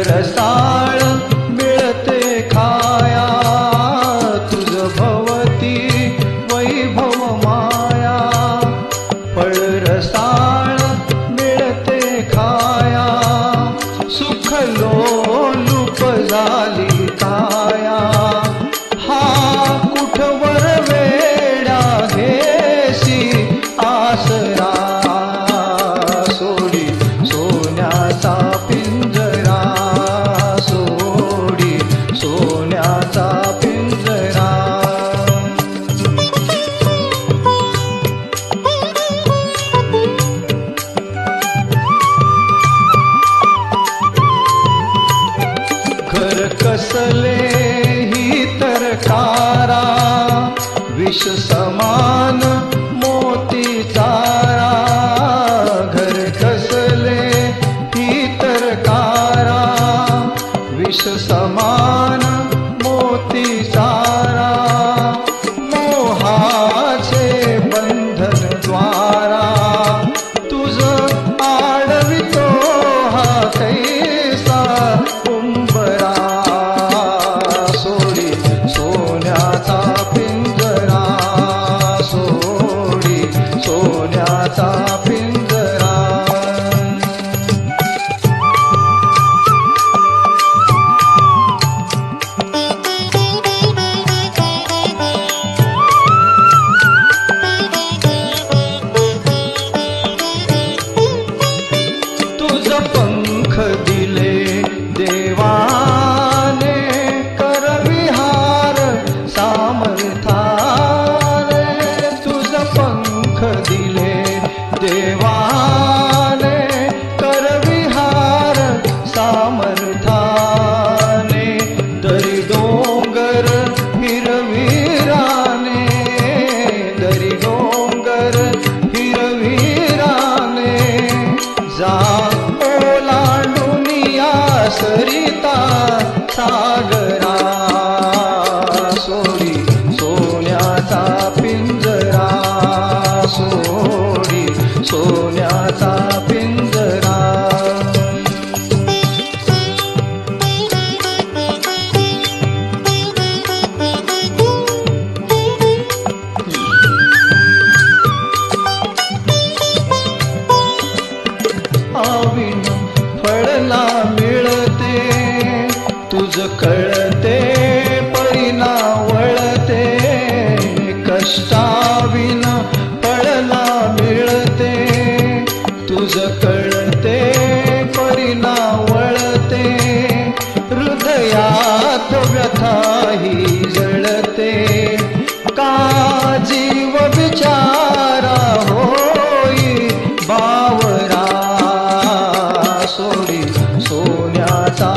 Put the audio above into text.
रसाळ मिळते खाया, तुझ भवती वैभव माया. फळ रसाळ मिळते खाया, सुख लोलुप झाली काया. हा कुठवर वेड्या घेसी आसरा, सोडी सोन्याचा पिंजरा, सोडी सोन्याचा पिंजरा. घर कसले ही तरकारा, विष समान मोती चारा. घर कसले ही तरकारा, विष समान मोती चारा. मोहाचे बंधन द्वारा, तुझ आडवितो हा कैसा उंबरा. सोडी सोन्याचा पिंजरा, सोडी सोन्याचा पिंजरा. तुझ पंख दिले देवाने, करविहार सामर्थाने. तुझ पंख दिले देवाने, करविहार सामर्थाने. दरी डोंगर हिरवीराने, दरी डोंगर हिरवीराने. जा ओलांडुनिया सरिता सागरा, सोडी सोन्याचा पिंजरा, सोडी सोन्याचा पिंजरा. आविन फळला मिळते, तुझ कळते परिणा वळते. कष्टाविन फळला मिळते, तुझ कळते परिणा वळते. हृदयात व्यथाही जळते, का जीव बिचारा होई बावरा. सोडी सोन्याचा